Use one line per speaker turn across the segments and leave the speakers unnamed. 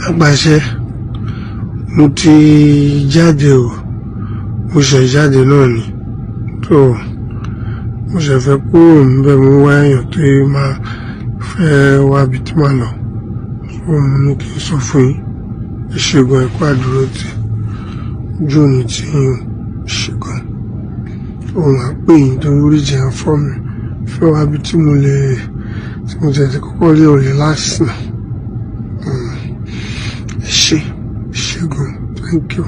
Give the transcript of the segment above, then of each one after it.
Àgbàṣe mo ti jáde o, mo ṣe jáde náà ni tó mo ṣe fẹ́ kúrò níbẹ̀, mo wá èèyàn tó máa fẹ́ wá bí tí màá lọ, so mo ní kí n sọ fún yín ìṣègùn ẹ̀kọ́ àdúró tí ojú òní tí yín ṣègùn òun àpè yín tó lórí jẹ́ fọ́ mi fẹ́ wá bí tí mo tẹ̀sí kọ́kọ́ lé òrè lásìnà. Thank you.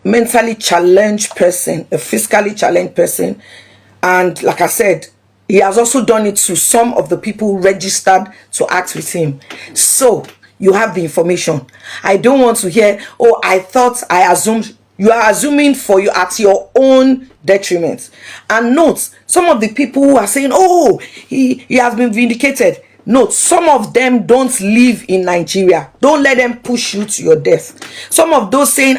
Mentally challenged person, a physically challenged person, and like I said, he has also done it to some of the people registered to act with him. So you have the information. I don't want to hear, oh, I thought, I assumed. You are assuming for you at your own detriment. And note, some of the people who are saying, oh, he has been vindicated. Note, some of them don't live in Nigeria. Don't let them push you to your death. Some of those saying,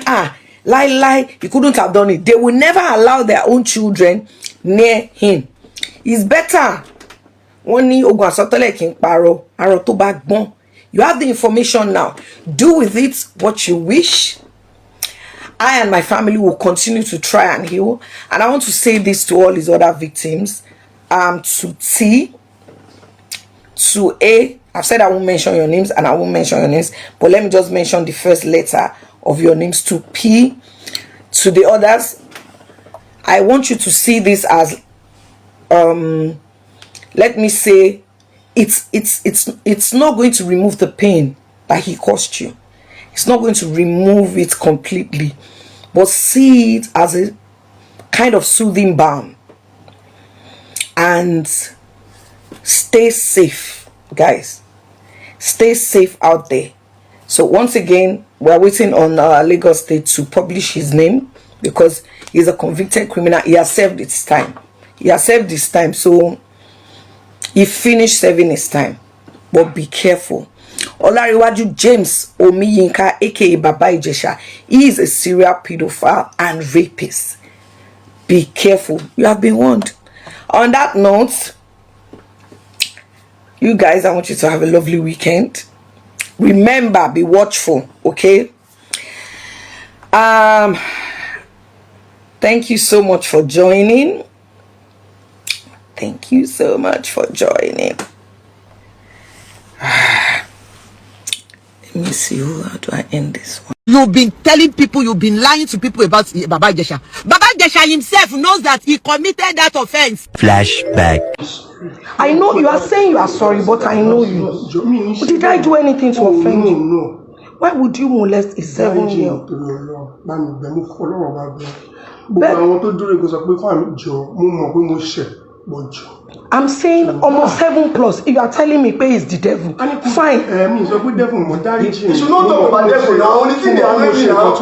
lie, he couldn't have done it. They will never allow their own children near him. It's better. You have the information now. Do with it what you wish. I and my family will continue to try and heal. And I want to say this to all his other victims. To T, to A, I've said I won't mention your names and I won't mention your names, but let me just mention the first letter of your names. To P, to the others, I want you to see this as let me say, it's not going to remove the pain that he caused you. It's not going to remove it completely, but see it as a kind of soothing balm. And stay safe, guys. Stay safe out there. So once again, we're waiting on Lagos State to publish his name because he's a convicted criminal. He has served his time. So he finished serving his time. But be careful. OLANREWAJU James Omiyinka, aka Baba Ijesha, he is a serial pedophile and rapist. Be careful. You have been warned. On that note, you guys, I want you to have a lovely weekend. Remember, be watchful, okay? Thank you so much for joining. Thank you so much for joining. Let me see, how do I end this one?
You've been telling people, you've been lying to people about Baba Ijesha. Baba Ijesha himself knows that he committed that offense.
Flashback.
I know you are saying you are sorry, but I know you. But did I do anything to offend you?
No.
Why would you molest a 7-year-old? I'm saying almost 7+. If you are telling me pay is the devil, fine.
You
should not talk about devil now. Only thing they are doing now.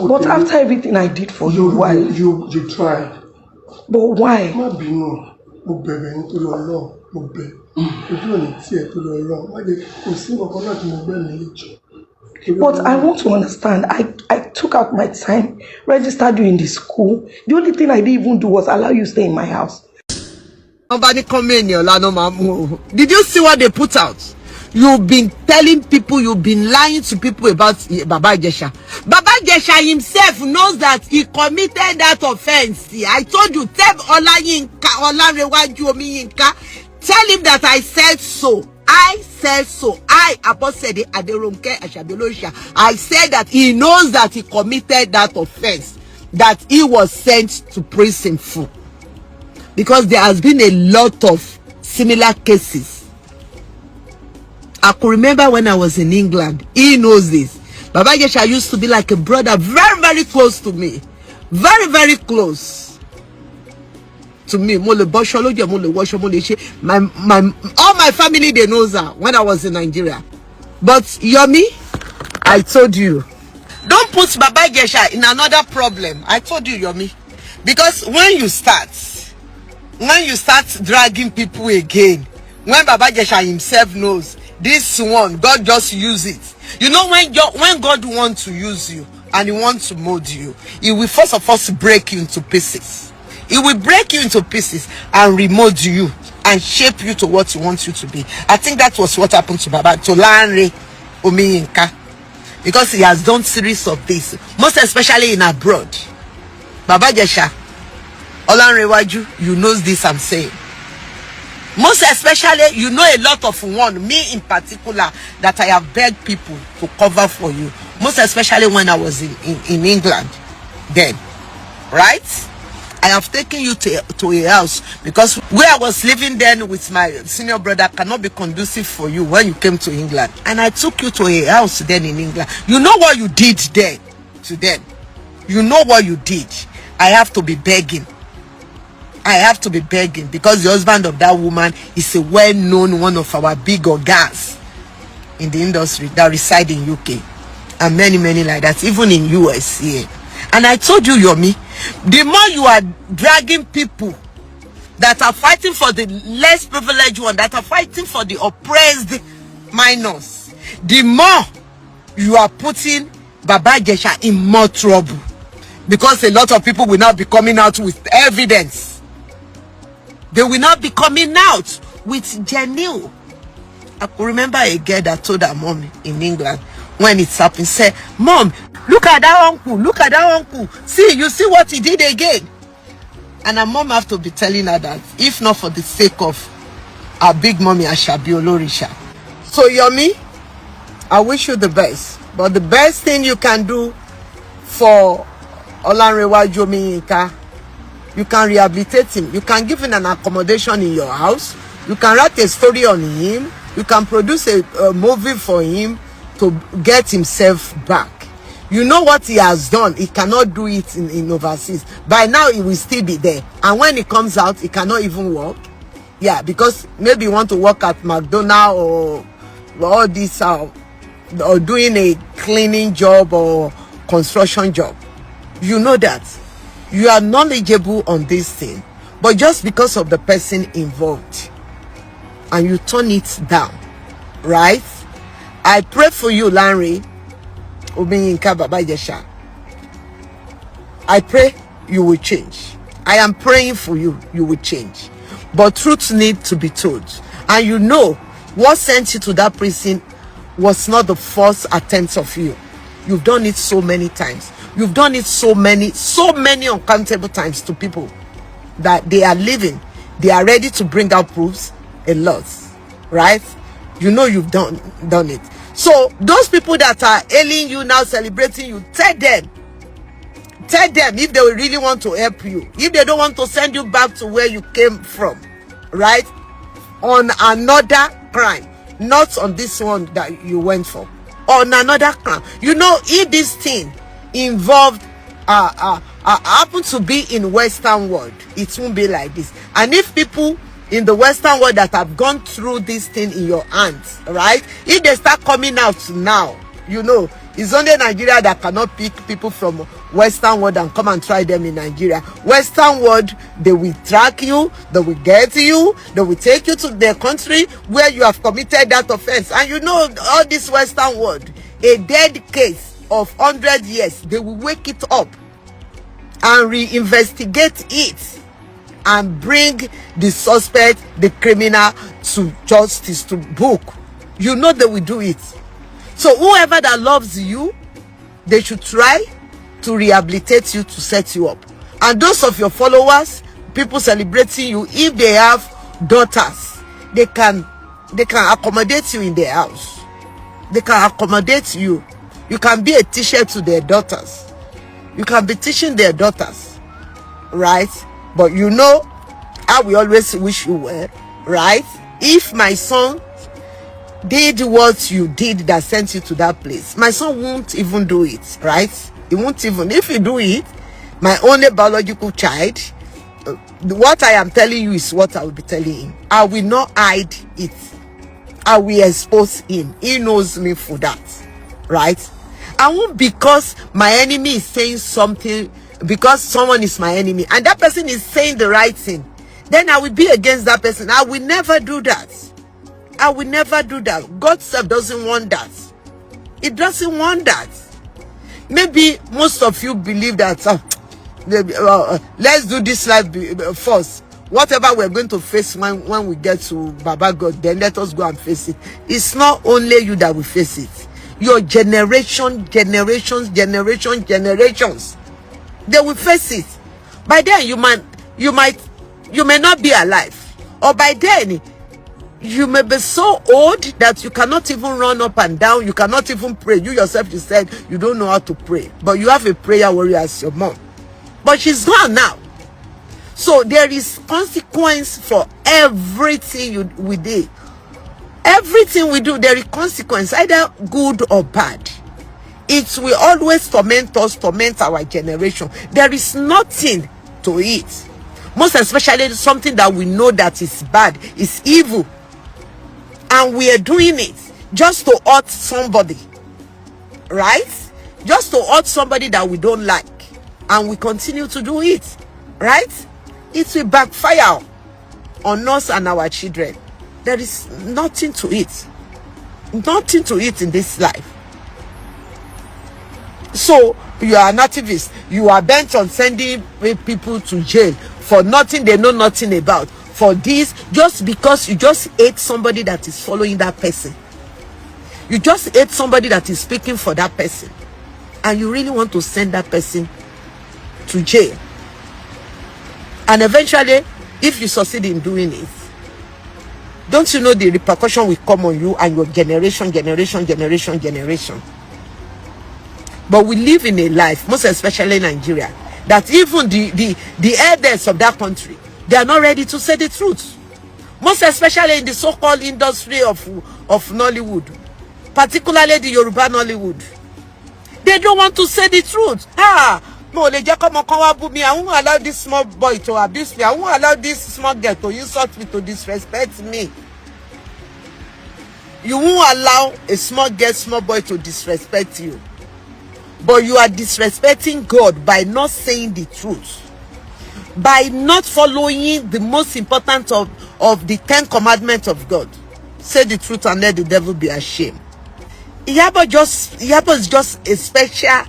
But after everything I did for you, why?
You tried.
But why? But I want to understand. I took out my time, registered you in the school. The only thing I didn't even do was allow you to stay in my house.
Nobody come in here. Did you see what they put out? You've been telling people, you've been lying to people about Baba Ijesha. Baba Ijesha himself knows that he committed that offense. I told you, tell OLANREWAJU Omiyinka, tell him that I said so. I said so. I said that he knows that he committed that offense, that he was sent to prison for. Because there has been a lot of similar cases. I could remember when I was in England. He knows this. Baba Ijesha used to be like a brother, very, very close to me. Very, very close to me. All my family, they know that when I was in Nigeria. But Yomi, I told you, don't put Baba Ijesha in another problem. I told you, Yomi. Because when you start dragging people again, when Baba Ijesha himself knows, this one, God just use it. You know, when God wants to use you and he wants to mold you, he will first of all break you into pieces. He will break you into pieces and remold you and shape you to what he wants you to be. I think that was what happened to Lanre Omiyinka, because he has done series of this, most especially in abroad. Baba Ijesha, OLANREWAJU, you know this I'm saying. Most especially, you know a lot of one, me in particular, that I have begged people to cover for you. Most especially when I was in England then, right? I have taken you to a house because where I was living then with my senior brother cannot be conducive for you when you came to England. And I took you to a house then in England. You know what you did there to them. You know what you did. I have to be begging. I have to be begging because the husband of that woman is a well-known one of our big organs in the industry that reside in UK and many like that, even in US here. And I told you, Yomi, the more you are dragging people that are fighting for the less privileged one, that are fighting for the oppressed minors, the more you are putting Baba Ijesha in more trouble, because a lot of people will not be coming out with evidence. They will not be coming out with genuine. I could remember a girl that told her mom in England when it happened, said, "Mom, look at that uncle, look at that uncle. See, you see what he did again." And her mom have to be telling her that, if not for the sake of our big mommy Ashabi Olorisha. So Yomi, I wish you the best. But the best thing you can do for OLANREWAJU Omiyinka, you can rehabilitate him. You can give him an accommodation in your house. You can write a story on him. You can produce a movie for him to get himself back. You know what he has done. He cannot do it in overseas. By now, he will still be there. And when he comes out, he cannot even work. Yeah, because maybe you want to work at McDonald's or all this, or doing a cleaning job or construction job. You know that. You are knowledgeable on this thing, but just because of the person involved and you turn it down, right? I pray for you, Lanre Omiyinka Baba Ijesha. I pray you will change. I am praying for you, you will change. But truth needs to be told. And you know what sent you to that prison was not the first attempt of you. You've done it so many times. You've done it so many uncountable times to people that they are living. They are ready to bring out proofs, a lot, right? You know you've done it. So those people that are hailing you now, celebrating you, tell them if they really want to help you, if they don't want to send you back to where you came from, right? On another crime, not on this one that you went for, on another crime. You know, if this thing involved happen to be in Western world, it won't be like this. And if people in the Western world that have gone through this thing in your hands, right, if they start coming out now, you know, it's only Nigeria that cannot pick people from Western world and come and try them in Nigeria. Western world, they will track you, they will get you, they will take you to their country where you have committed that offense. And you know, all this Western world, a dead case of 100 years, they will wake it up and reinvestigate it and bring the suspect, the criminal, to justice, to book. You know they will do it. So whoever that loves you, they should try to rehabilitate you, to set you up. And those of your followers, people celebrating you, if they have daughters, they can accommodate you in their house. They can accommodate you. You can be a teacher to their daughters. You can be teaching their daughters, right? But you know, I will always wish you well, right? If my son did what you did that sent you to that place, my son won't even do it, right? He won't even. If you do it, my only biological child, what I am telling you is what I will be telling him. I will not hide it. I will expose him. He knows me for that, right? I won't, because my enemy is saying something, because someone is my enemy and that person is saying the right thing, then I will be against that person. I will never do that. I will never do that. God self doesn't want that. It doesn't want that. Maybe most of you believe that let's do this life first. Whatever we're going to face when we get to Baba God, then let us go and face it. It's not only you that will face it. Your generations, they will face it. By then you may not be alive, or by then you may be so old that you cannot even run up and down. You cannot even pray. You yourself, you said you don't know how to pray, but you have a prayer warrior as your mom. But she's gone now. So there is consequence for everything we do. Everything we do, there is consequence, either good or bad. It will always torment us, torment our generation. There is nothing to it. Most especially something that we know that is bad, is evil. And we are doing it just to hurt somebody. Right? Just to hurt somebody that we don't like. And we continue to do it. Right? It will backfire on us and our children. There is nothing to it. Nothing to it in this life. So, you are an activist. You are bent on sending people to jail for nothing they know nothing about. For this, just because you just hate somebody that is following that person. You just hate somebody that is speaking for that person. And you really want to send that person to jail. And eventually, if you succeed in doing it, don't you know the repercussion will come on you and your generation. But we live in a life, most especially in Nigeria, that even the elders of that country, they are not ready to say the truth. Most especially in the so-called industry of Nollywood, particularly the Yoruba Nollywood. They don't want to say the truth. No, I won't allow this small boy to abuse me. I won't allow this small girl to insult me, to disrespect me. You won't allow a small girl, small boy to disrespect you. But you are disrespecting God by not saying the truth. By not following the most important of the 10 commandments of God. Say the truth and let the devil be ashamed. Iyabo is just a special...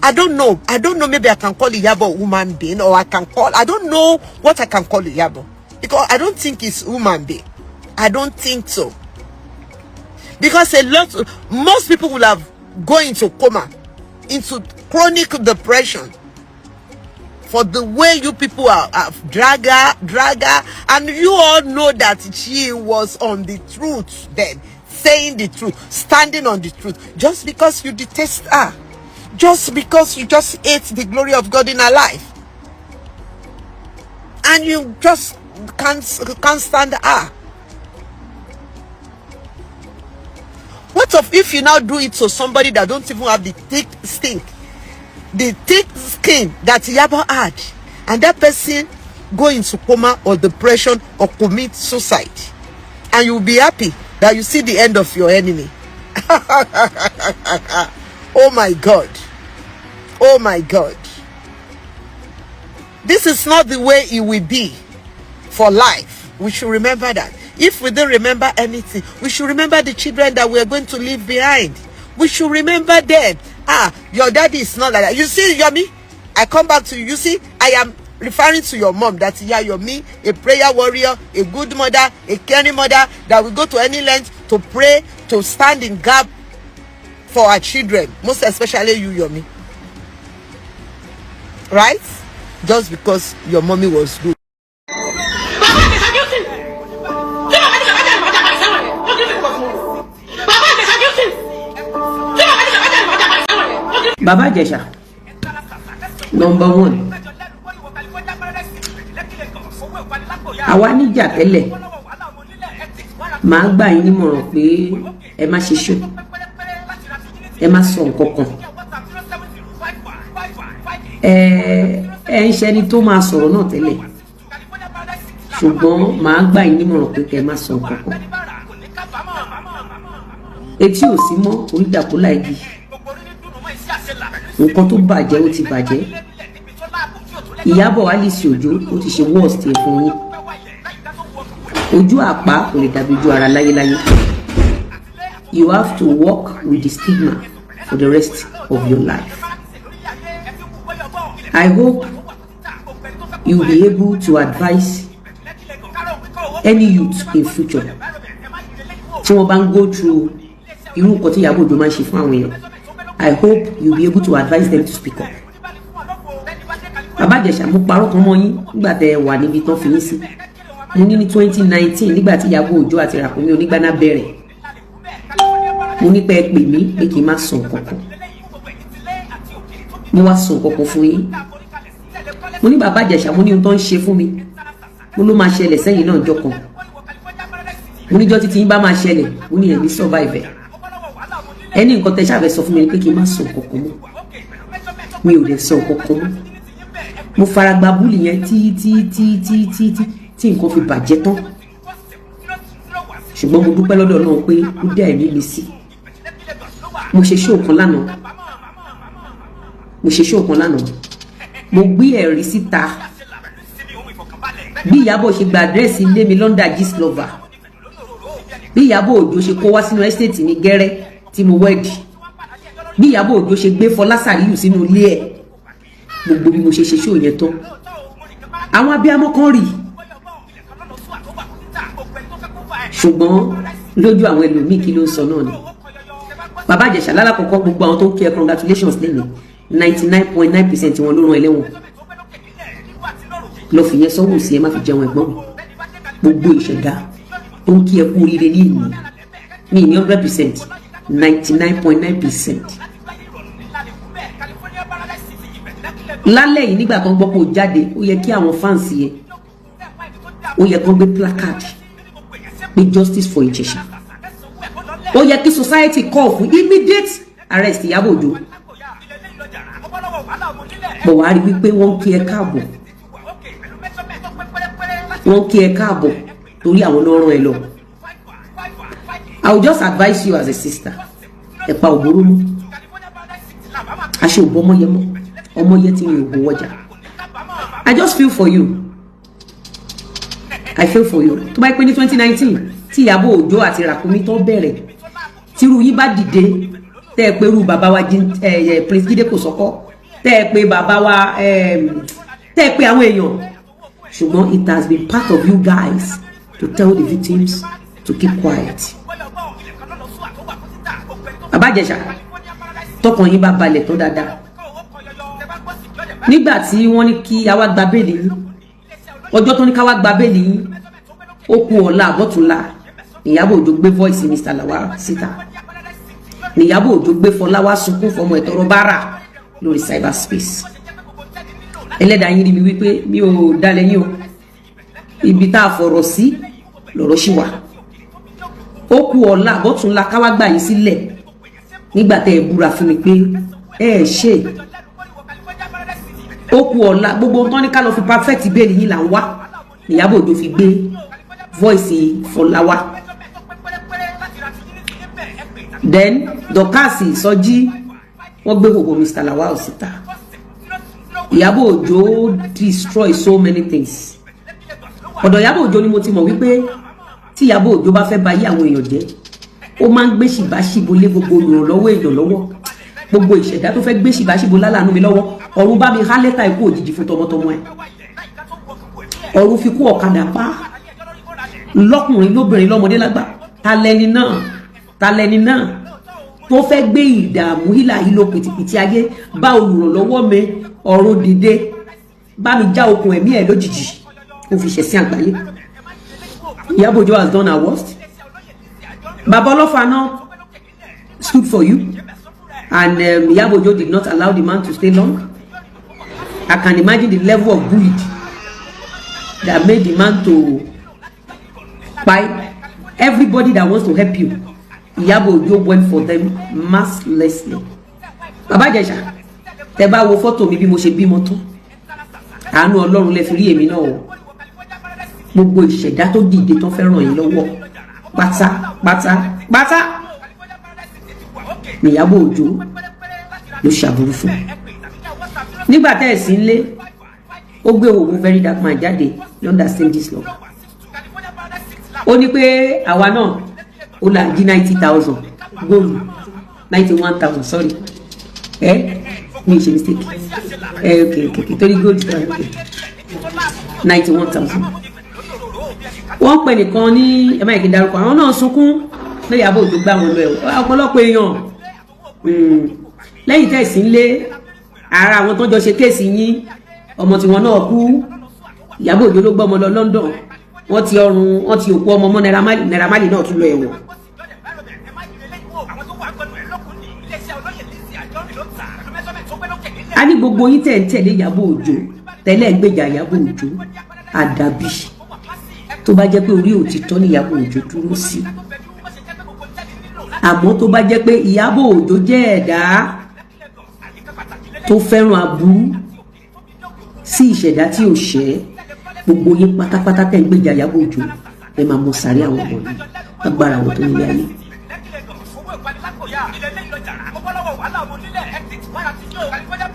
I don't know. Maybe I can call Iyabo human being, or I don't know what I can call Iyabo. Because I don't think it's human being. I don't think so. Because most people will have gone into coma, into chronic depression, for the way you people are dragger, and you all know that she was on the truth then, saying the truth, standing on the truth, just because you detest her. Just because you just hate the glory of God in her life. And you just can't stand her. What if you now do it to somebody that don't even have the thick skin that Iyabo had, and that person go into coma or depression or commit suicide, and you'll be happy that you see the end of your enemy? Oh my God. Oh my God. This is not the way it will be for life. We should remember that. If we don't remember anything, we should remember the children that we are going to leave behind. We should remember them. Your daddy is not like that. You see, Yomi, I come back to you. You see, I am referring to your mom. That's Yomi, a prayer warrior, a good mother, a caring mother that will go to any length to pray, to stand in gap for our children, most especially you, Yomi. Right? Just because your mommy was good.
Baba Ijesha, number 1. Àwa níjà tẹ́lẹ̀, màá gbà yín nímọ̀ràn pé ẹ má ṣe ṣó, ẹ má sọ nǹkan kan. Ẹ ń ṣẹni tó máa sọ̀rọ̀ náà tẹ́lẹ̀, ṣùgbọ́n màá gbà yín nímọ̀ràn pé kẹ́ má sọ nǹkan kan. Etí ò sí mọ́, orí dàpọ̀ láìgì. Nǹkan tó bàjẹ́ ó ti bàjẹ́. Ìyábọ̀ Alice Òjó ó ti ṣe worst ẹ̀ fún yín. Ojú àpá kò lè dàbí ojú ara láyéláyé. You have to walk with the stigma for the rest of your life. I hope you will be able to advise any youth in future tí wọ́n bá ń go through irú nǹkan tí Ìyábọ̀ Òjó máa ń ṣe fún àwọn èèyàn. I hope you will be able to advise them to speak up. Bàbá Ìjẹ̀ṣà, mo parọ́ kan mọ́ yín nígbà tẹ́ wà níbi tán fi yín sí. Mo ní 2019 nígbà tí Ìyábọ̀ Òjó àti Ràkúnmí Onígbáná bẹ̀rẹ̀, mo ní pé ẹ pè mí pé kí n má sọ kankan. Mo wá sọ kankan fún yín. Mo ní Bàbá Ìjẹ̀ṣà, mo ní ohun tó ń ṣe fún mi, mo ló máa ṣẹlẹ̀ sẹ́yìn náà ọjọ́ kan. Mo níjọ́ títí yín bá máa ṣẹlẹ̀, mo ní ẹ̀mí survive. Ẹni nǹkan tẹ́ ṣàfẹ́ sọ fún mi ni pé kí n má sọ kankan mọ́. Mi ò lè sọ kankan mọ́. Mo fara gba búlì yẹn tí nǹkan fi bàjẹ́ tán. Ṣùgbọ́n mo dúpẹ́ lọ́dọ̀ Ọlọ́run pé ó dá ẹ̀mí mi sí. Mo ṣe show kan lánàá. Mo gbé ẹ̀rí síta bí Ìyábọ̀ ṣe gba àdírẹ́sì ilé mi London Gist Lover, bí Ìyábọ̀ Òjó ṣe kó wá sínú estate mi Gẹ́rẹ́ tí mo wẹ́ẹ̀dì, bí Ìyábọ̀ Òjó ṣe gbé Fọlá Sàríyù sínú ilé ẹ̀. Gbogbo bí mo ṣe show yẹn tán, àwọn abiyamọ kan rí, ṣùgbọ́n lójú àwọn ẹlòmíì kí ló ń sọ náà ni. Bàbá Ìjẹ̀ṣà lálákọ̀ọ́kọ́ gbogbo àwọn tó ń kí ẹ congratulations lẹ́nu 99.9% wọn ló rán ẹlẹ́wọ̀n. Lọ fi yẹn sọ́wọ́ sí ẹ má fi jẹun ẹ̀gbọ́n. Gbogbo ìṣẹ̀dá tó ń kí ẹ kú oríire ní ìlú ní 100%, 99.9%. Lálẹ́ yìí nígbà tó ń gbọ́ pé ó jáde, ó yẹ kí àwọn fans yẹn, ó yẹ kó gbé placard pé justice for Ijesha. Ó yẹ kí society call fún immediate arrest Ìyábọ̀ Òjó. Bọ̀ wá rí wípé wọ́n kí ẹ káàbọ̀, torí àwọn náà rán ẹ lọ. I will just advise you as a sister, ẹ pa òbóró mọ́, aṣọ òbó ọmọ yẹn mọ́, ọmọ yẹn ti rìn ògùn wọjà. I just feel for you. Tó bá pé ní 2019 tí Ìyábọ̀ Òjó àti Ràkúnmí tó bẹ̀rẹ̀, tírú yín bá dìde tẹ́ ẹ pé irú bàbá wa Prince Jídé Kòsọ́kọ́, tẹ́ ẹ pé bàbá wa tẹ́ ẹ pé àwọn èèyàn, ṣùgbọ́n it has been part of you guys to tell the victims to keep quiet. Bàbá Ìjẹ̀ṣà, tọkàn yín bá balẹ̀ tó dáadáa, nígbà tí wọ́n ní kí a wá gba béèlì yín, ọjọ́ tó ní ká wá gba béèlì yín, ó kù ọ̀la àbọ̀túnla, Ìyábọ̀ Òjó gbé voice Mr. Lawal síta. Ìyábọ̀ Òjó gbé Fọlá wá sunkún fọmọ ẹ̀tọ́rọ bára lórí cyberspace. Ẹlẹ́dàá yín rí mi wípé mi ò dalẹ̀ yín o, ibi tá a fọ̀rọ̀ sí lọ̀rọ̀ ṣì wà. Ó kù ọ̀la àbọ̀túnla ká wá gbà yín sílẹ̀ nígbà tẹ́ ẹ búra fún mi pé ẹ ṣe. Ó kù ọ̀la, gbogbo tán ní ká lọ fi perfect béèlì yín là ń wá, Ìyábọ̀ Òjó fi gbé voice Fọlá wá. Then Dorcas Sọjí, wọ́n gbé gbogbo Mr. Lawal síta. Ìyábọ̀ Òjó destroy so many things. Ọ̀dọ̀ Ìyábọ̀ Òjó ni mo ti mọ̀ wípé tí Ìyábọ̀ Òjó bá fẹ́ ba yí àwọn èèyàn jẹ́, ó máa ń gbé ṣìbáṣìbo lé gbogbo olùrànlọ́wọ́ èèyàn lọ́wọ́. Gbogbo ìṣẹ̀dá tó fẹ́ gbé ṣìbáṣìbo lálàánú mi lọ́wọ́, ọ̀run bá mi há lẹ́tà ikú òjijì fún tọmọtọmọ ẹ̀. Ọ̀run fi kú ọ̀kadà pa, lọ́kùnrin lóbìnrin lọ́mọdé lágbà. Talẹ́ni náà tó fẹ́ gbé ìdààmú hílà ìlò pìtìpìtì ayé bá olùrànlọ́wọ́ mi ọ̀run dìde, bá mi já okùn ẹ̀mí ẹ̀ lójijì, ó fi ṣẹ̀ sí àgbáyé. Ìyábọ̀ Òjó has done her worst. Baba Ọlọ́fà náà stood for you, and Ìyábọ̀ Òjó did not allow the man to stay long. I can imagine the level of bullied that made the man to buy everybody that wants to help you. Ìyábọ̀ Òjó went for them mercilessly. Bàbá Ìjẹ̀ṣà, tẹ́ bá wo fọ́tò mi bí mo ṣe bímọ tó, àánú Ọlọ́run lẹ fi rí èmi náà o. Gbogbo ìṣẹ̀dá tó dìde tó fẹ́ ràn yín lọ́wọ́ pátá ni Ìyábọ̀ Òjó ló ṣàbùrú fún. Nígbà tẹ́ ẹ̀ sí nlé, ó gbé òwò Very Dark Man jáde London Gist Lover. Ó ní pé àwa náà ó là jí 90,000 góòlù, 91,000 sorry, mi ṣe mistake, okay torí góòlù tó wà lókè. 91,000. Wọ́n pè nìkan ní ẹ má yẹ kí n dárúkọ àwọn náà sunkún pé Ìyábọ̀ Òjó gbà wọn lọ ẹ̀ ọ̀pọ̀lọpọ̀ èèyàn lẹ́yìn tẹ̀sí ńlé ara àwọn tó jọ ṣe kéèsì yín ọmọ tiwọn náà kú Ìyábọ̀ Òjó ló gbọ́ ọmọ lọ London wọ́n ti òkú ọmọ mọ́ Naira Marley náà tún lọ ẹ̀wọ̀n. A ní gbogbo yín tẹ̀ ń tẹ̀lé Ìyábọ̀ Òjó tẹ́lẹ̀ ń gbèjà Ìyábọ̀ Òjó àdàbí tó bá jẹ́ pé orí òtítọ́ ní Ìyábọ̀ Òjó dúró sí àmọ́ tó bá jẹ́ pé Ìyábọ̀ Òjó jẹ́ ẹ̀dá tó fẹ́ràn aburú sí ìṣẹ̀dá tí ò ṣẹ́ gbogbo yín pátápátá tẹ̀ ń gbèjà Ìyábọ̀ Òjó ẹ máa mọ sàárè àwọn ọmọ yìí agbára àwọn tó nílé ayé.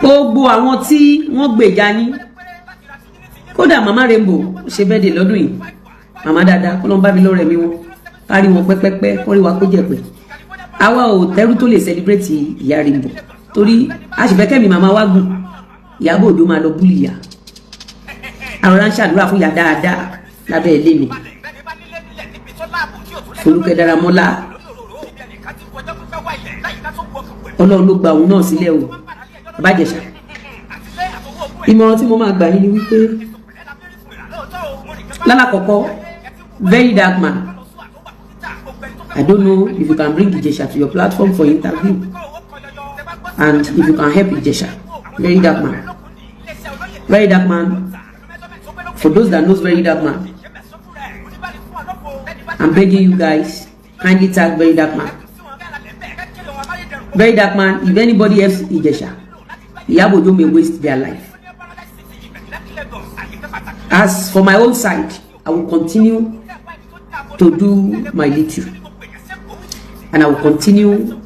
Gbogbo àwọn tí wọ́n gbèjà yín kódà màmá Rainbow ṣe bẹ́ẹ̀ dé lọ́dún yìí màmá dáadáa kó ló ń bá mi lọ́rẹ̀ mi wọn kárí wọn pẹ́pẹ́pẹ́ kó rí wa kó jẹ̀pẹ̀ àwa ò tẹ́rú tó lè celebrate ìyá Rainbow torí àṣìfẹ́kẹ́mi màmá wa gùn Ìyábọ̀ Òjó máa lọ búlì ìyá àwọn ránṣẹ́ àdúrà fún ìyá dáadáa lábẹ́ ilé mi Folúkẹ́ Dáramọ́lá Ọlọ́run ló gba òun náà sílẹ̀ o Bàbá Ìjẹ̀ṣà ìmọ̀ràn tí mo máa gbà yín ni wípé lálàkọ́kọ́ very dark man I don't know if you can bring Ijesha to your platform for interview and if you can help Ijesha. Very dark man for those that knows very dark man I'm begging you guys kindly tag very dark man if anybody helps Ijesha Ìyábọ̀ Òjó may waste their life. As for my own side, I will continue to do my little and I will continue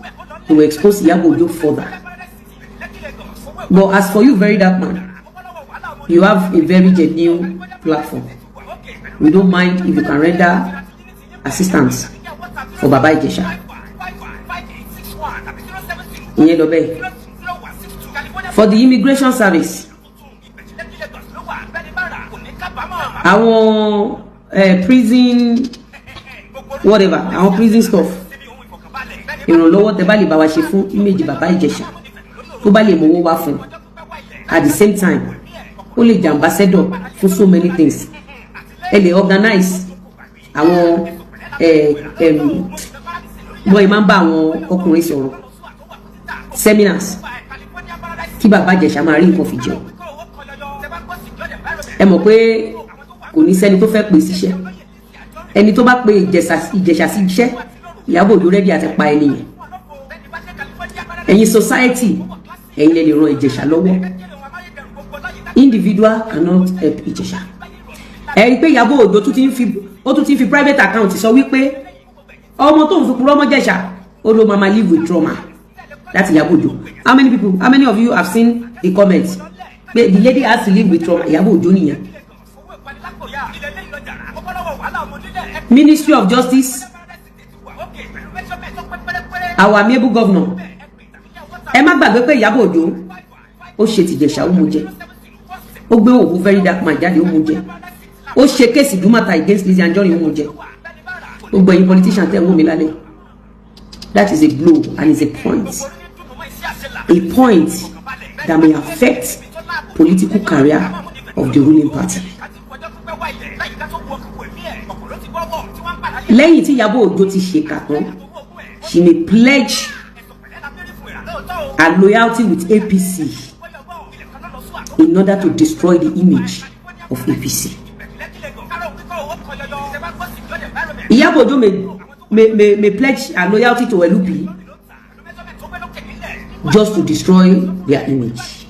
to expose Ìyábọ̀ Òjó further. But as for you, very dark man, you have a very genuine platform. We don't mind if you can render assistance for Baba Ijesha. Ìyẹn lọ bẹ́ẹ̀. For the immigration service, àwọn prison whatever àwọn prison stuff ìrànlọ́wọ́ tẹ́ bá lè bá wa ṣe fún image Baba Ijesha tó bá lè mówó wá fún at the same time ó lè jẹ́ ambassador fún so many things ẹ lè organize àwọn bọ́ọ̀ máa ń bá àwọn ọkùnrin sọ̀rọ̀ seminars kí Baba Ijesha máa rí nǹkan fi jẹun ẹ mọ̀ pé kò ní sẹ́ni tó fẹ́ pè síṣẹ́ ẹni tó bá pe Ìjẹ̀ṣà sí iṣẹ́ Ìyábọ̀ Òjó rẹ́dí àti pa ẹni yẹn ẹ̀yin society ẹ̀yin lè ran Ìjẹ̀ṣà lọ́wọ́ individual cannot help Ìjẹ̀ṣà ẹ rí pé Ìyábọ̀ Òjó tún ti ń fi private account sọ wípé ọmọ tó ń fi purọ́ mọ́ Ìjẹ̀ṣà ó ló máa live with trauma láti Ìyábọ̀ Òjó. How many of you have seen the comments pé the lady has to live with trauma Ìyábọ̀ Òjó nìyẹn. Ministry of Justice our amiable governor ẹ má gbàgbé pé Ìyábọ̀ Òjó ó ṣe tìjẹ̀ṣà ó mú jẹ ó gbé òwú very dark man jáde ó mú jẹ ó ṣe kéèsì dùmàtà against Lizzy Anjorin ó mú jẹ gbogbo ẹ̀yin politician tẹ́ ń wò mí lálẹ́ that is a blow and is a point that may affect political career of the ruling party. Lẹ́yìn tí Ìyábọ̀ Òjó ti ṣe kàtán she may pledge her loyalty with APC in order to destroy the image of APC. Ìyábọ̀ Òjó may pledge her loyalty to LP just to destroy their image.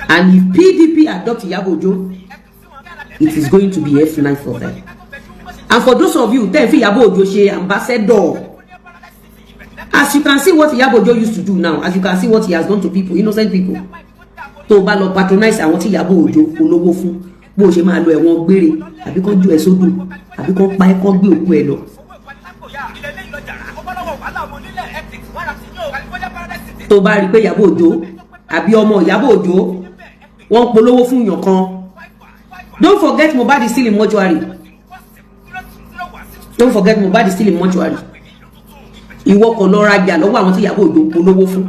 And if PDP adopt Ìyábọ̀ Òjó, it is going to be F9 for them. And for those of you tẹ́ fi Ìyábọ̀ Òjó ṣe ambassador, as you can see what Ìyábọ̀ Òjó used to do now, as you can see what he has done to people, innocent people. Tó bá lọ patronize àwọn tí Ìyábọ̀ Òjó olówó fún, bó ṣe máa lọ ẹ̀wọ̀n gbére, àbí kán ju ẹ̀ sódò, àbí kán pa ẹ́ kán gbé òkú ẹ̀ lọ. Tó bá rí pé Ìyábọ̀ Òjó àbí ọmọ Ìyábọ̀ Òjó wọ́n polówó fún yàn kan Don't forget Mohbad is still in mortuary. Don't forget Mohbad is still in mortuary. Ìwọ kò lọ rajà lọ́wọ́ àwọn tí Ìyábọ̀ Òjó polówó fún.